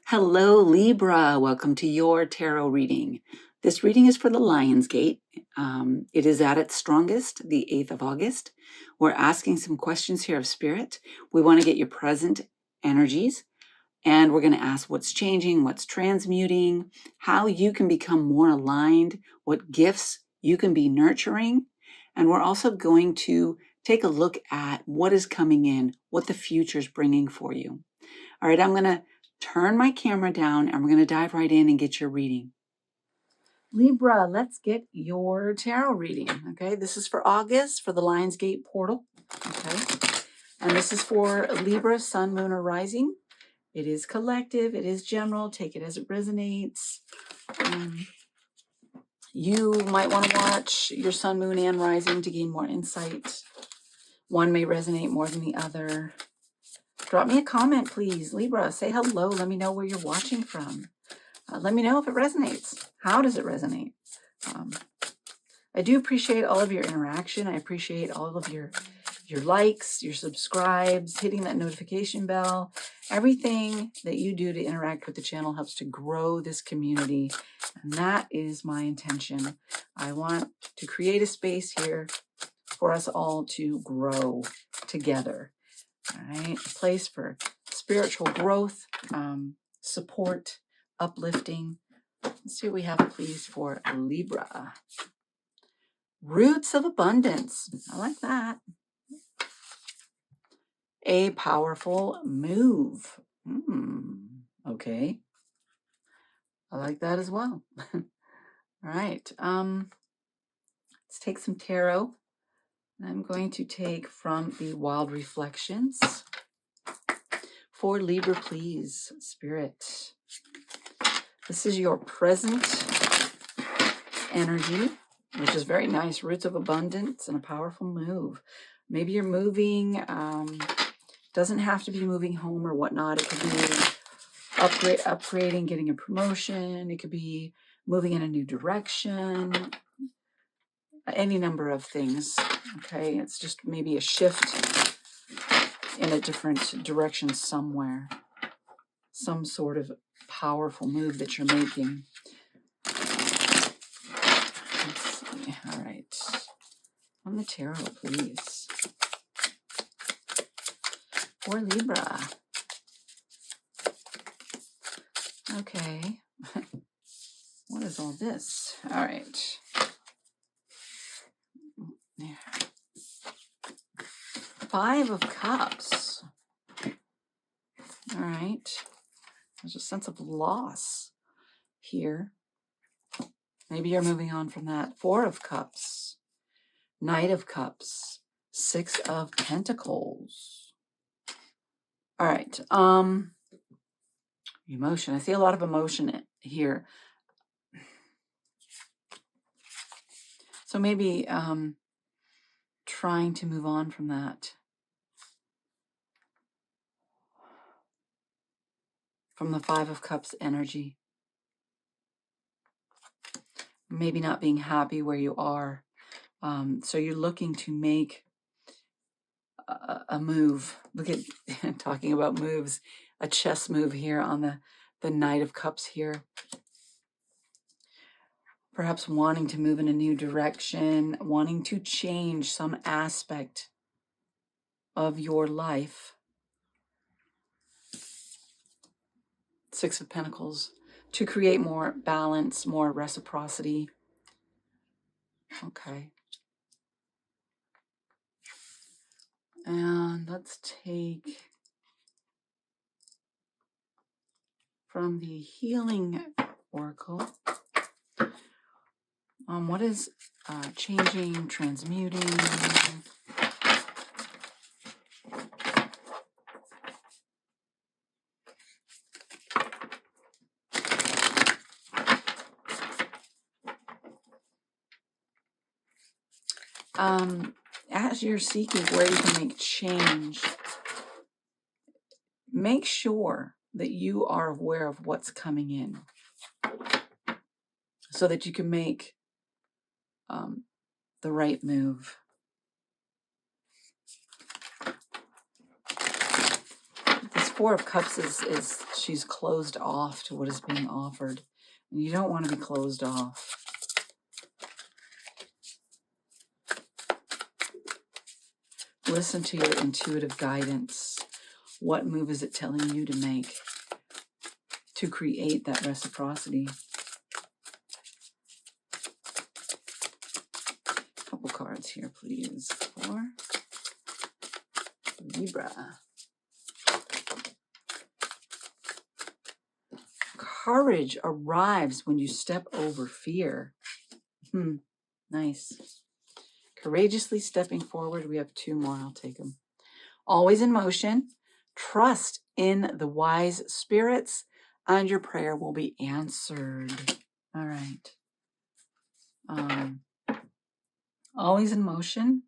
Hello, Libra. Welcome to your tarot reading. This reading is for the Lion's Gate. It is at its strongest, the 8th of August. We're asking some questions here of Spirit. We want to get your present energies, and we're going to ask what's changing, what's transmuting, how you can become more aligned, what gifts you can be nurturing. And we're also going to take a look at what is coming in, what the future is bringing for you. All right, I'm going to turn my camera down and we're going to dive right in and get your reading. Libra, let's get your tarot reading. Okay, this is for August for the Lion's Gate portal. Okay, and this is for Libra, Sun, Moon, or Rising. It is collective, it is general. Take it as it resonates. You might want to watch your Sun, Moon, and Rising to gain more insight. One may resonate more than the other. Drop me a comment, please. Libra, say hello. Let me know where you're watching from. Let me know if it resonates. How does it resonate? I do appreciate all of your interaction. I appreciate all of your likes, your subscribes, hitting that notification bell. Everything that you do to interact with the channel helps to grow this community. And that is my intention. I want to create a space here for us all to grow together. All right, a place for spiritual growth, support, uplifting. Let's see what we have, please, for Libra. Roots of abundance. I like that. A powerful move. Okay. I like that as well. All right. Let's take some tarot. I'm going to take from the Wild Reflections. For Libra, please, Spirit. This is your present energy, which is very nice. Roots of abundance and a powerful move. Maybe you're moving. Doesn't have to be moving home or whatnot. It could be upgrading, getting a promotion. It could be moving in a new direction. Any number of things. Okay, it's just maybe a shift in a different direction somewhere. Some sort of powerful move that you're making. Let's see. All right. On the tarot, please. For Libra. Okay. What is all this? All right. Yeah. 5 of Cups. All right. There's a sense of loss here. Maybe you're moving on from that. 4 of Cups. Knight of Cups. 6 of Pentacles. All right. Emotion. I see a lot of emotion here. So maybe trying to move on from that. From the 5 of Cups energy. Maybe not being happy where you are. So you're looking to make a move. Look at talking about moves. A chess move here on the Knight of Cups here. Perhaps wanting to move in a new direction, wanting to change some aspect of your life. 6 of Pentacles. To create more balance, more reciprocity. Okay. And let's take from the Healing Oracle. What is changing, transmuting? As you're seeking where you can make change, make sure that you are aware of what's coming in so that you can make the right move. This Four of Cups is she's closed off to what is being offered. And you don't want to be closed off. Listen to your intuitive guidance. What move is it telling you to make to create that reciprocity? Couple cards here, please. For Libra. Courage arrives when you step over fear. Nice. Courageously stepping forward. We have two more. I'll take them. Always in motion. Trust in the wise spirits, and your prayer will be answered. All right. Always in motion.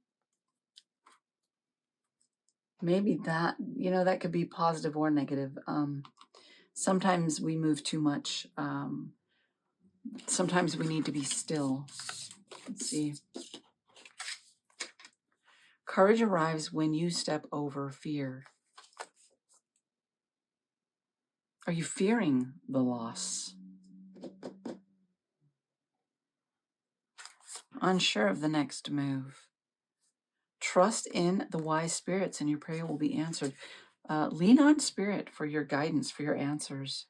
Maybe that, that could be positive or negative. Sometimes we move too much. Sometimes we need to be still. Let's see. Courage arrives when you step over fear. Are you fearing the loss? Unsure of the next move. Trust in the wise spirits and your prayer will be answered. Lean on spirit for your guidance, for your answers.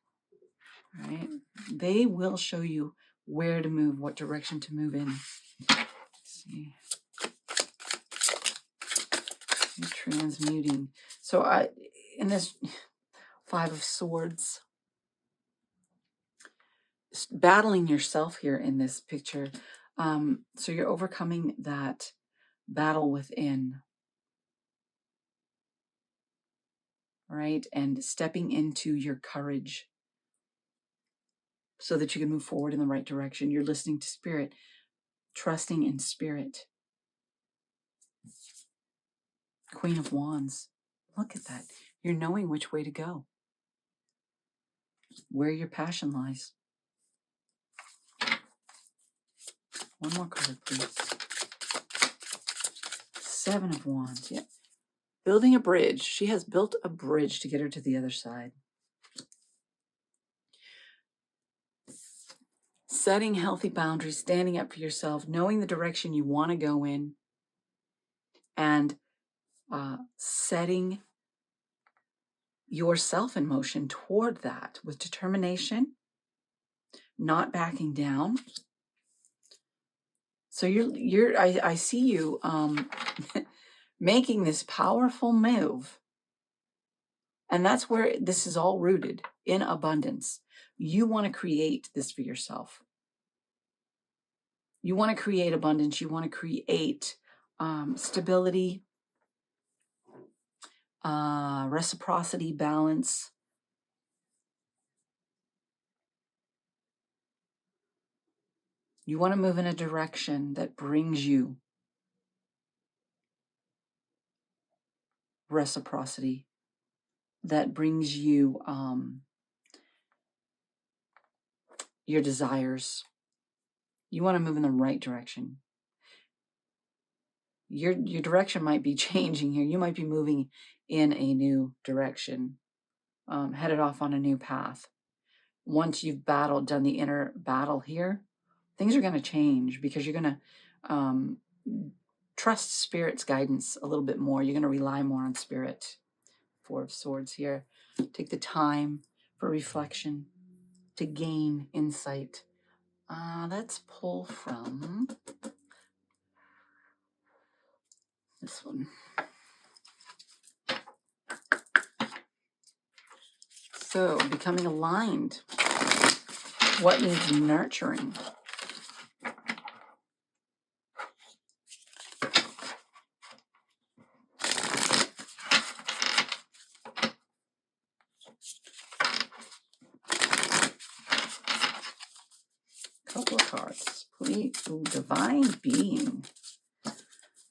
Right? They will show you where to move, what direction to move in. Let's see. You're transmuting. So in this Five of Swords, battling yourself here in this picture. So you're overcoming that battle within, right? And stepping into your courage so that you can move forward in the right direction. You're listening to spirit, trusting in spirit. Queen of Wands. Look at that. You're knowing which way to go, where your passion lies. One more card, please. Seven of Wands. Yeah. Building a bridge. She has built a bridge to get her to the other side. Setting healthy boundaries, standing up for yourself, knowing the direction you want to go in, and setting yourself in motion toward that with determination, not backing down. So I see you making this powerful move. And that's where this is all rooted, in abundance. You want to create this for yourself. You want to create abundance. You want to create stability, reciprocity, balance. You want to move in a direction that brings you reciprocity, that brings you your desires. You want to move in the right direction. Your direction might be changing here. You might be moving in a new direction, headed off on a new path. Once you've done the inner battle here, things are going to change because you're going to trust Spirit's guidance a little bit more. You're going to rely more on Spirit. Four of Swords here. Take the time for reflection to gain insight. Let's pull from this one. So, becoming aligned. What needs nurturing? Couple of cards. Please, divine being.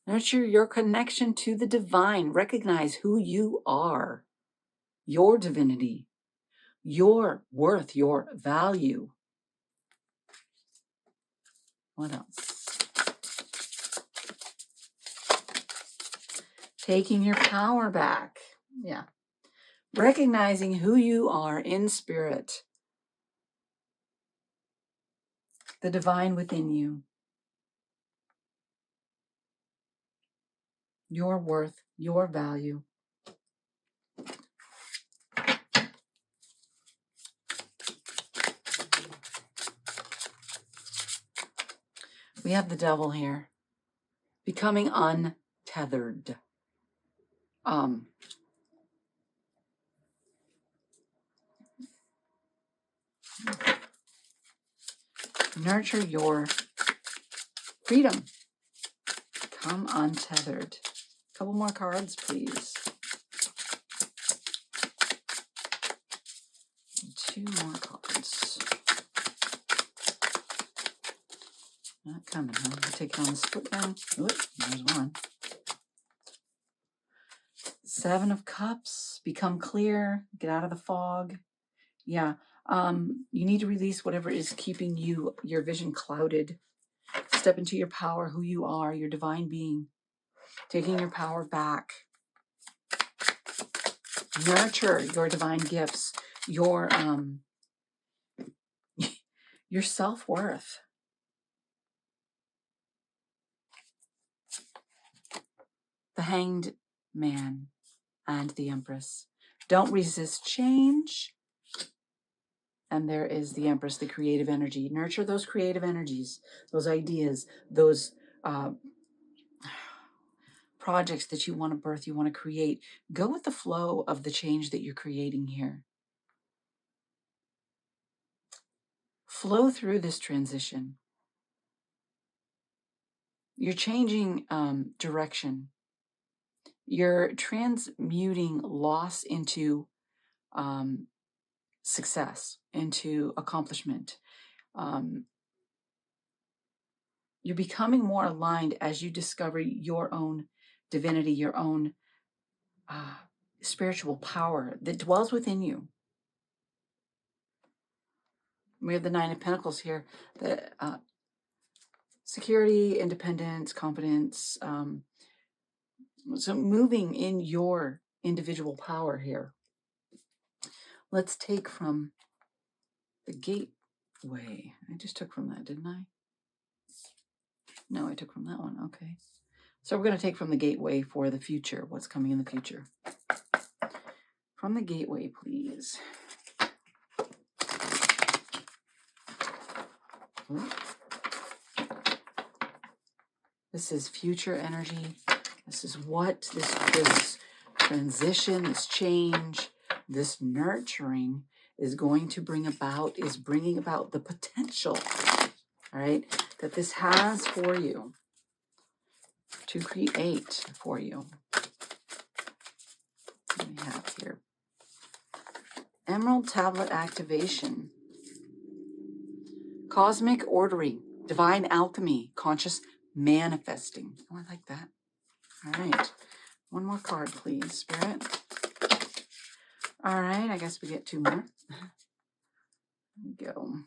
Nurture your connection to the divine. Recognize who you are, your divinity, your worth, your value. What else? Taking your power back. Yeah. recognizing who you are in spirit, the divine within you, your worth, your value. We have the devil here, becoming untethered. Nurture your freedom. Become untethered. A couple more cards, please. And 2 more cards. Not coming, huh? We'll take it on the split down. Oop, there's one. 7 of Cups. Become clear. Get out of the fog. Yeah. You need to release whatever is keeping your vision clouded. Step into your power, who you are, your divine being. Taking your power back. Nurture your divine gifts, your self-worth. The Hanged Man and the Empress. Don't resist change. And there is the Empress, the creative energy. Nurture those creative energies, those ideas, those projects that you want to birth, you want to create. Go with the flow of the change that you're creating here. Flow through this transition. You're changing direction. You're transmuting loss into success, into accomplishment. You're becoming more aligned as you discover your own divinity, your own spiritual power that dwells within you. We have the 9 of Pentacles here. The security, independence, confidence. So moving in your individual power here. Let's take from the Gateway. I just took from that, didn't I? No, I took from that one. Okay. So we're going to take from the Gateway for the future. What's coming in the future? From the Gateway, please. Ooh. This is future energy. This is what this transition, this change, this nurturing is going to bring about, is bringing about the potential, all right, that this has for you to create for you. What do we have here? Emerald Tablet Activation. Cosmic Ordering. Divine Alchemy. Conscious Manifesting. Oh, I like that. All right. One more card, please, Spirit. All right. I guess we get 2 more. There we go.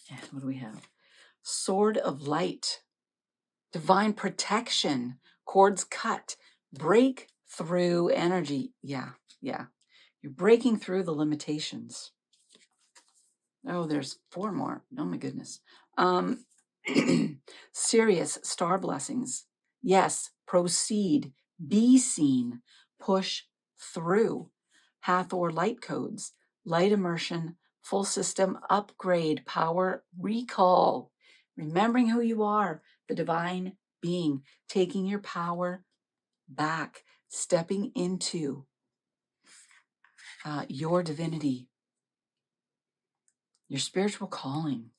And what do we have? Sword of Light. Divine Protection. Cords cut. Breakthrough energy. Yeah. You're breaking through the limitations. Oh, there's 4 more. Oh, my goodness. Serious star blessings. Yes, proceed. Be seen. Push through. Hathor light codes. Light immersion. Full system upgrade. Power recall. Remembering who you are. The divine being. Taking your power back. Stepping into your divinity. Your spiritual calling.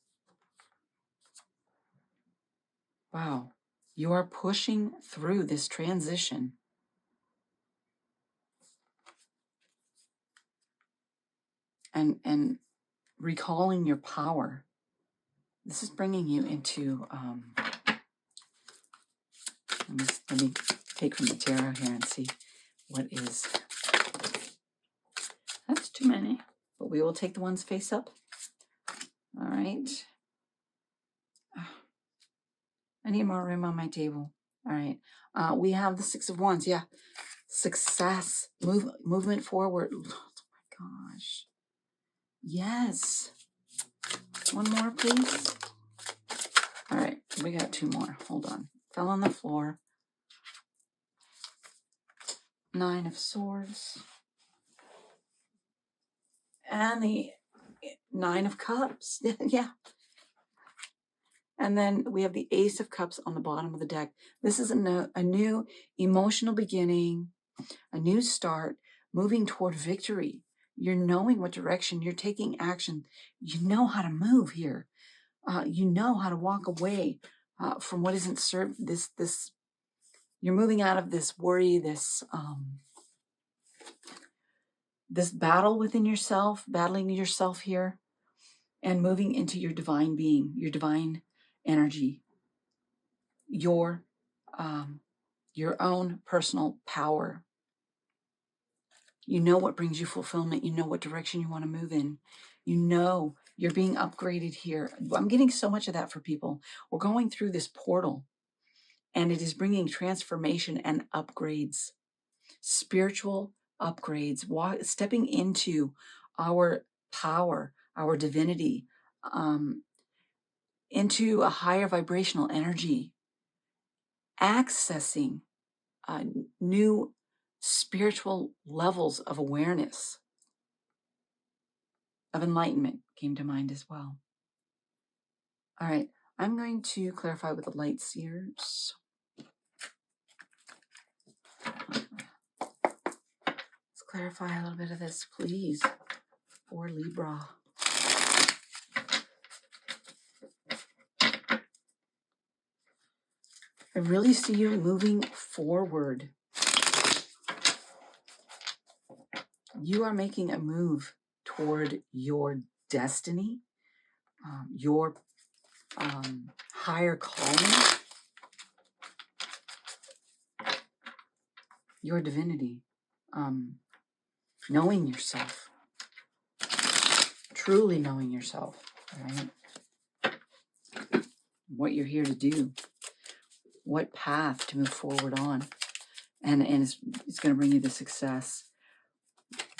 Wow. You are pushing through this transition. And recalling your power. This is bringing you into, let me take from the tarot here and see what is. That's too many, but we will take the ones face up. All right. I need more room on my table. All right. We have the 6 of Wands. Yeah. success, movement forward. Oh my gosh. Yes. One more, please. All right, we got 2 more. Hold on. Fell on the floor. 9 of Swords. And the 9 of Cups. Yeah. And then we have the Ace of Cups on the bottom of the deck. This is a new emotional beginning, a new start, moving toward victory. You're knowing what direction, you're taking action. You know how to move here. You know how to walk away from what isn't served. You're moving out of this worry, this battle within yourself, battling yourself here, and moving into your divine being, your divine energy, your own personal power. You know what brings you fulfillment. You know what direction you want to move in. You know you're being upgraded here. I'm getting so much of that for people. We're going through this portal, and it is bringing transformation and upgrades, spiritual upgrades, stepping into our power, our divinity, into a higher vibrational energy, accessing new spiritual levels of awareness, of enlightenment came to mind as well. All right, I'm going to clarify with the light seers. Let's clarify a little bit of this, please, for Libra. I really see you moving forward. You are making a move toward your destiny, your higher calling, your divinity, knowing yourself, truly knowing yourself, right? What you're here to do, what path to move forward on, and it's going to bring you the success.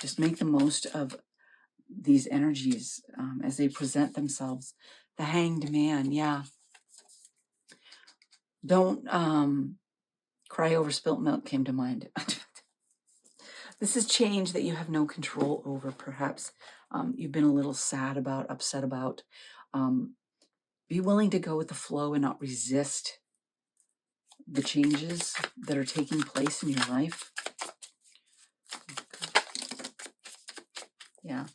Just make the most of these energies as they present themselves. The Hanged Man, yeah. Don't cry over spilt milk came to mind. This is change that you have no control over, perhaps. You've been a little sad about, upset about. Be willing to go with the flow and not resist the changes that are taking place in your life. Yeah.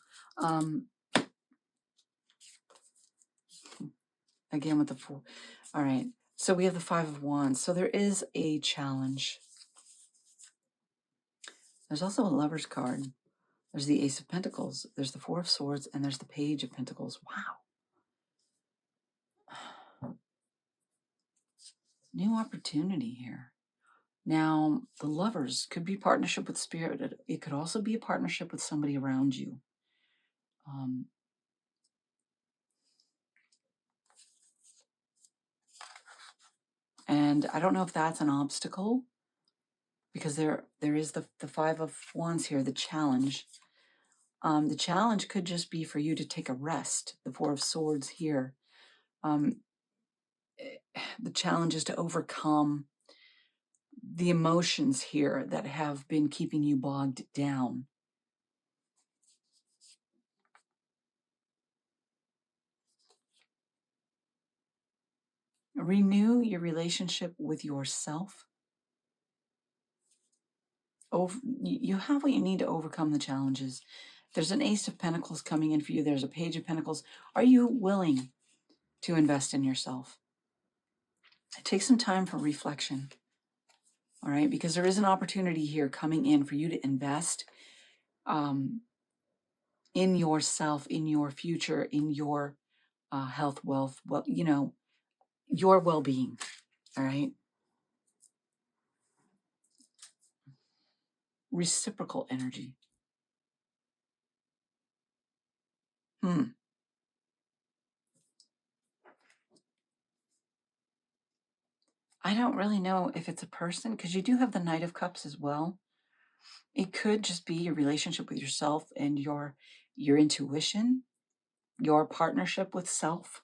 Again with the 4. All right. So we have the 5 of Wands. So there is a challenge. There's also a Lover's card. There's the Ace of Pentacles. There's the 4 of Swords, and there's the Page of Pentacles. Wow. New opportunity here. Now, the Lovers could be partnership with Spirit. It could also be a partnership with somebody around you. And I don't know if that's an obstacle, because there is the 5 of Wands here, the challenge. The challenge could just be for you to take a rest. The 4 of Swords here. The challenge is to overcome the emotions here that have been keeping you bogged down. Renew your relationship with yourself. You have what you need to overcome the challenges. There's an Ace of Pentacles coming in for you. There's a Page of Pentacles. Are you willing to invest in yourself? Take some time for reflection. All right, because there is an opportunity here coming in for you to invest in yourself, in your future, in your health, wealth, your well-being. All right. Reciprocal energy. I don't really know if it's a person, because you do have the Knight of Cups as well. It could just be your relationship with yourself and your intuition, your partnership with self.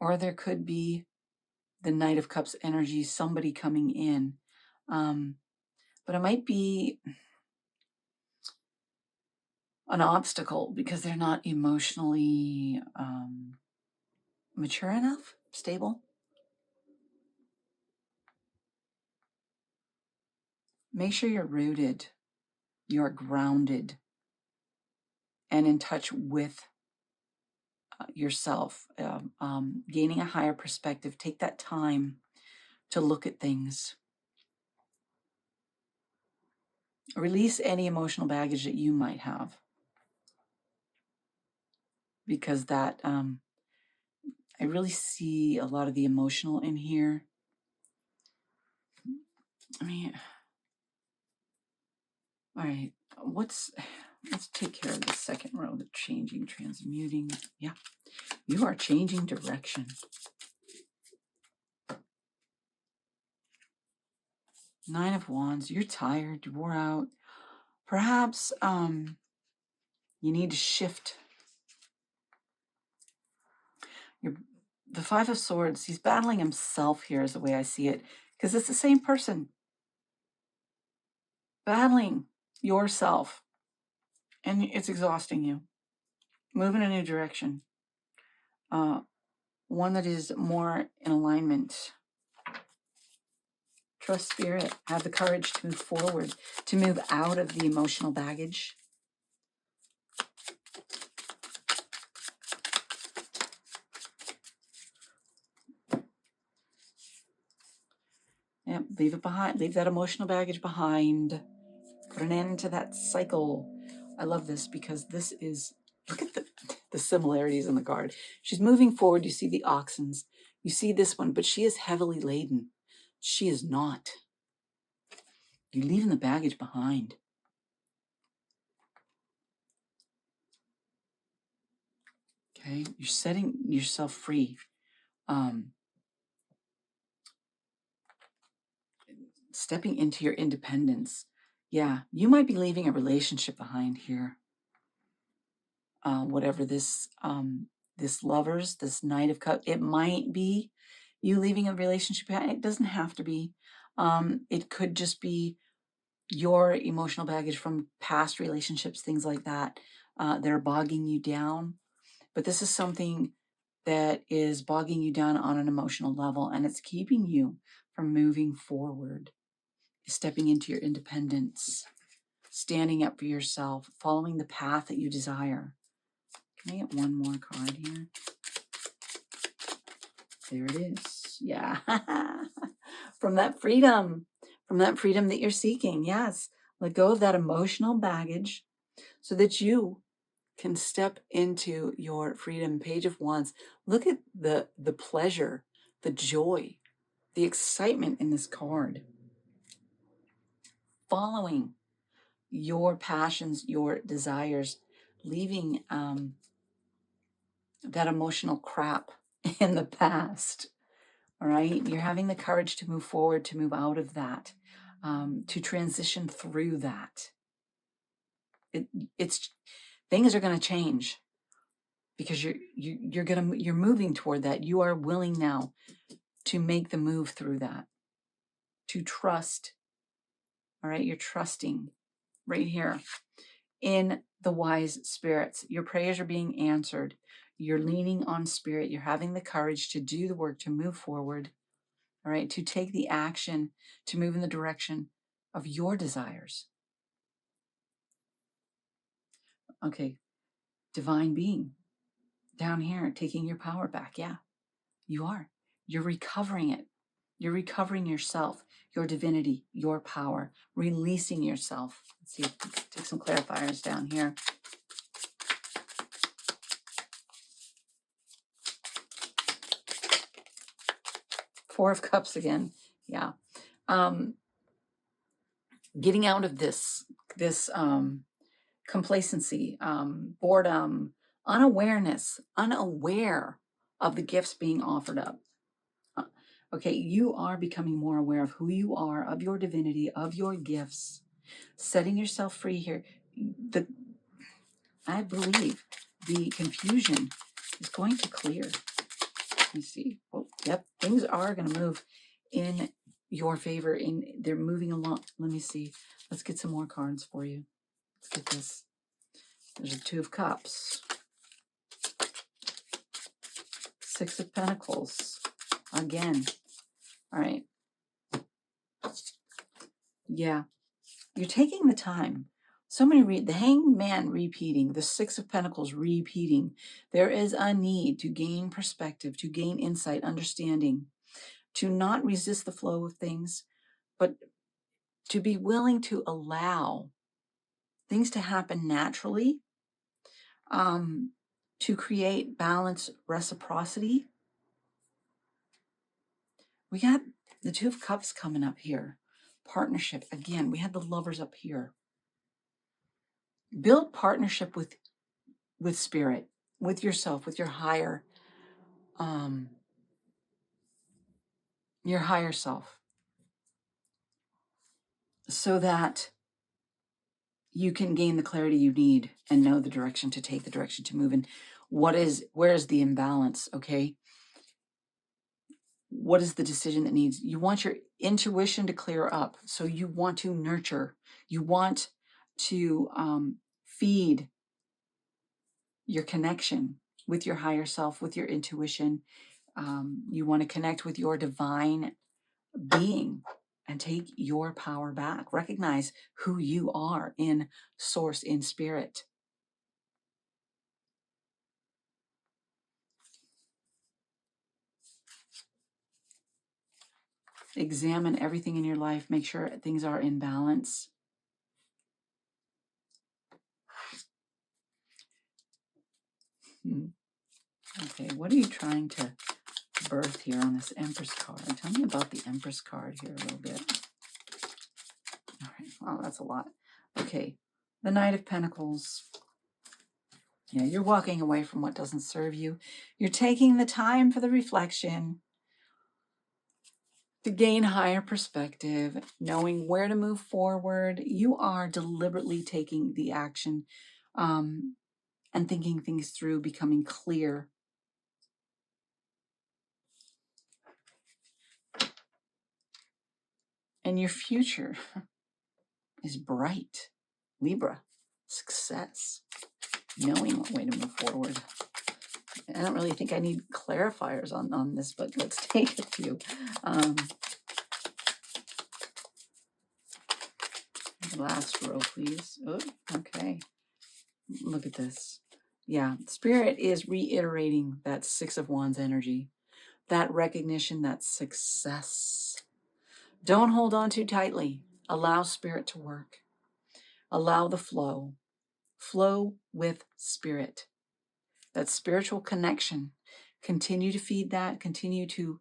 Or there could be the Knight of Cups energy, somebody coming in. But it might be an obstacle because they're not emotionally mature enough, stable. Make sure you're rooted, you're grounded, and in touch with yourself, gaining a higher perspective. Take that time to look at things. Release any emotional baggage that you might have, because that I really see a lot of the emotional in here. I mean, all right, let's take care of the second row, the changing, transmuting. Yeah, you are changing direction. Nine of Wands, you're tired, you wore out. Perhaps you need to shift. The Five of Swords, he's battling himself here is the way I see it, because it's the same person battling yourself, and it's exhausting you. Move in a new direction, one that is more in alignment. Trust spirit, have the courage to move forward, to move out of the emotional baggage. Yep, leave it behind, leave that emotional baggage behind. Put an end to that cycle. I love this because this is, look at the similarities in the card. She's moving forward. You see the oxens. You see this one, but she is heavily laden. She is not. You're leaving the baggage behind. Okay, you're setting yourself free. Stepping into your independence. Yeah, you might be leaving a relationship behind here. Whatever this lovers, this Knight of Cups, it might be you leaving a relationship behind. It doesn't have to be. It could just be your emotional baggage from past relationships, things like that, that are bogging you down. But this is something that is bogging you down on an emotional level, and it's keeping you from moving forward, stepping into your independence, standing up for yourself, following the path that you desire. Can I get one more card here? There it is. Yeah. From that freedom that you're seeking. Yes. Let go of that emotional baggage so that you can step into your freedom. Page of Wands. Look at the pleasure, the joy, the excitement in this card. Following your passions, your desires, leaving that emotional crap in the past. All right, you're having the courage to move forward, to move out of that, to transition through that. It's things are going to change because you're moving toward that. You are willing now to make the move through that, to trust. All right, you're trusting right here in the wise spirits. Your prayers are being answered. You're leaning on spirit. You're having the courage to do the work, to move forward. All right, to take the action, to move in the direction of your desires. Okay, divine being down here, taking your power back. Yeah, you are. You're recovering it. You're recovering yourself, your divinity, your power, releasing yourself. Let's see, take some clarifiers down here. Four of Cups again. Yeah. Getting out of this complacency, boredom, unaware of the gifts being offered up. Okay, you are becoming more aware of who you are, of your divinity, of your gifts, setting yourself free here. I believe the confusion is going to clear. Let me see. Oh, yep, things are going to move in your favor. They're moving along. Let me see. Let's get some more cards for you. Let's get this. There's a Two of Cups, Six of Pentacles. Again. All right. Yeah. You're taking the time. So many the Hangman repeating, the Six of Pentacles repeating. There is a need to gain perspective, to gain insight, understanding, to not resist the flow of things, but to be willing to allow things to happen naturally, to create balance, reciprocity. We got the Two of Cups coming up here. Partnership. Again, we had the Lovers up here. Build partnership with spirit, with yourself, with your higher self, so that you can gain the clarity you need and know the direction to take, the direction to move in. Where's the imbalance? Okay. What is the decision that needs? You want your intuition to clear up. So you want to nurture, you want to feed your connection with your higher self, with your intuition. You want to connect with your divine being and take your power back. Recognize who you are in source, in spirit. Examine everything in your life. Make sure things are in balance. Okay, what are you trying to birth here on this Empress card? Tell me about the Empress card here a little bit. All right, wow, that's a lot. Okay, the Knight of Pentacles. Yeah, you're walking away from what doesn't serve you. You're taking the time for the reflection to gain higher perspective, knowing where to move forward. You are deliberately taking the action and thinking things through, becoming clear. And your future is bright. Libra, success, knowing what way to move forward. I don't really think I need clarifiers on this, but let's take a few. Last row, please. Oh, okay. Look at this. Yeah, Spirit is reiterating that Six of Wands energy, that recognition, that success. Don't hold on too tightly. Allow Spirit to work. Allow the flow. Flow with Spirit. That spiritual connection. Continue to feed that. Continue to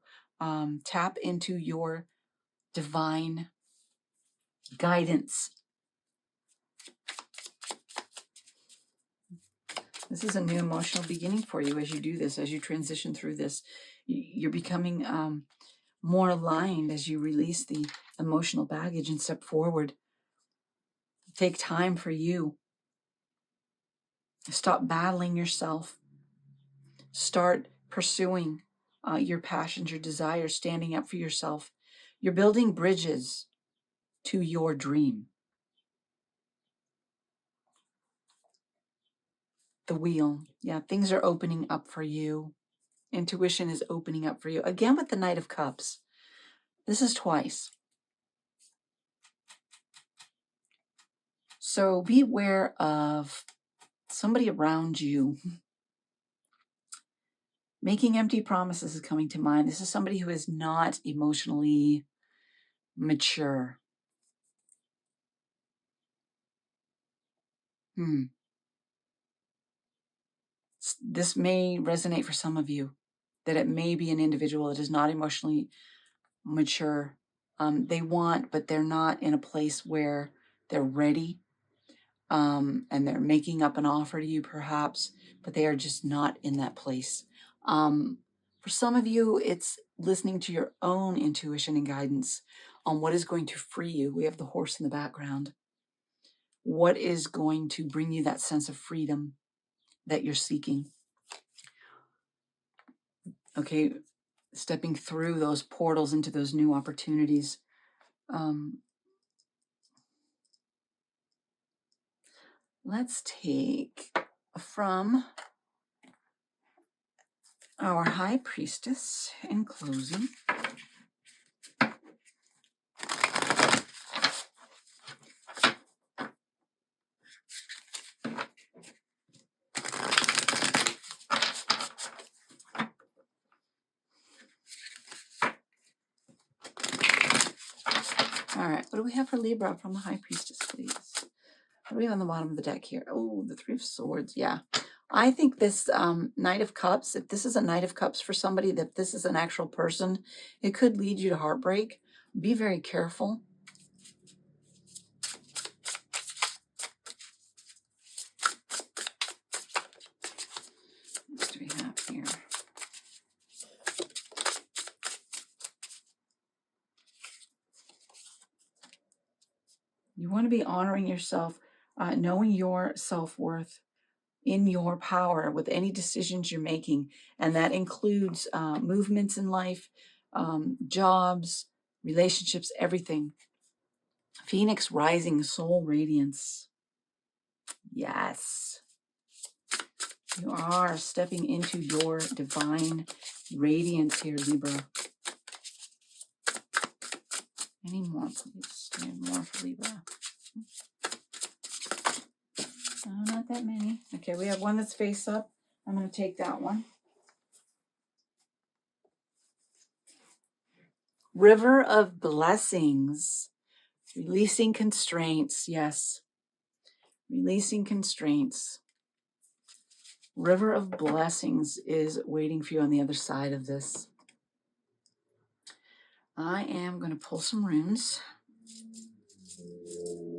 tap into your divine guidance. This is a new emotional beginning for you as you do this, as you transition through this. You're becoming more aligned as you release the emotional baggage and step forward. Take time for you. Stop battling yourself. Start pursuing your passions, your desires, standing up for yourself. You're building bridges to your dream. The wheel. Yeah, things are opening up for you. Intuition is opening up for you. Again with the Knight of Cups. This is twice. So be aware of somebody around you. Making empty promises is coming to mind. This is somebody who is not emotionally mature. This may resonate for some of you, that it may be an individual that is not emotionally mature. They want, but they're not in a place where they're ready. And they're making up an offer to you perhaps, but they are just not in that place. For For some of you, it's listening to your own intuition and guidance on what is going to free you. We have the horse in the background. What is going to bring you that sense of freedom that you're seeking? Okay, stepping through those portals into those new opportunities. Let's take from our High Priestess in closing. All right, what do we have for Libra from the High Priestess, please? What do we have on the bottom of the deck here? Oh, the Three of Swords. Yeah. I think this Knight of Cups, if this is a Knight of Cups for somebody, that this is an actual person, it could lead you to heartbreak. Be very careful. What do we have here? You want to be honoring yourself, knowing your self-worth, in your power with any decisions you're making. And that includes movements in life, jobs, relationships, everything. Phoenix rising, soul radiance. Yes. You are stepping into your divine radiance here, Libra. Any more, please? More for Libra. Oh, not that many. Okay, we have one that's face up. I'm going to take that one. River of Blessings. Releasing constraints. Yes. Releasing constraints. River of Blessings is waiting for you on the other side of this. I am going to pull some runes. Go.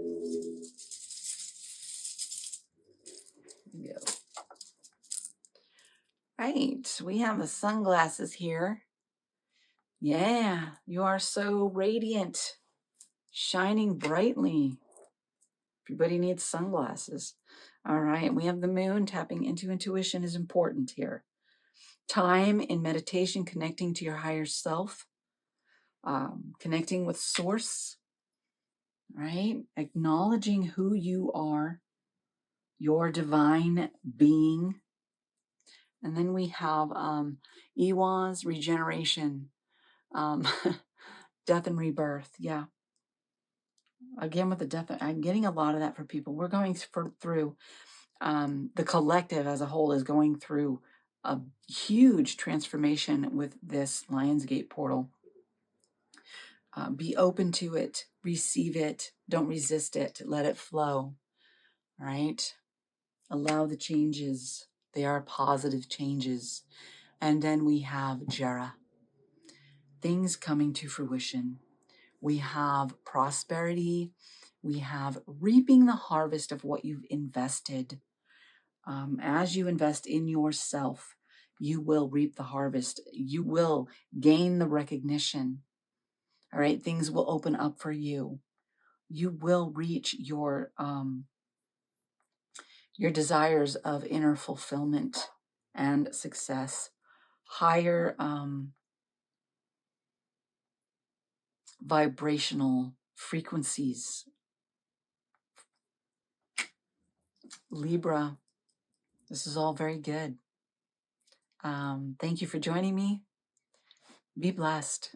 Right, we have the sunglasses here. Yeah, you are so radiant, shining brightly. Everybody needs sunglasses. All right, we have the moon. Tapping into intuition is important here. Time in meditation, connecting to your higher self, connecting with source, right? Acknowledging who you are, your divine being. And then we have Iwa's regeneration, death and rebirth. Yeah. Again, with the death, I'm getting a lot of that for people. We're going through, the collective as a whole is going through a huge transformation with this Lionsgate portal. Be open to it, receive it, don't resist it, let it flow, right? Allow the changes. They are positive changes. And then we have Jera, things coming to fruition. We have prosperity. We have reaping the harvest of what you've invested. As you invest in yourself, you will reap the harvest. You will gain the recognition. All right, things will open up for you. You will reach your desires of inner fulfillment and success, higher vibrational frequencies. Libra, this is all very good. Thank you for joining me. Be blessed.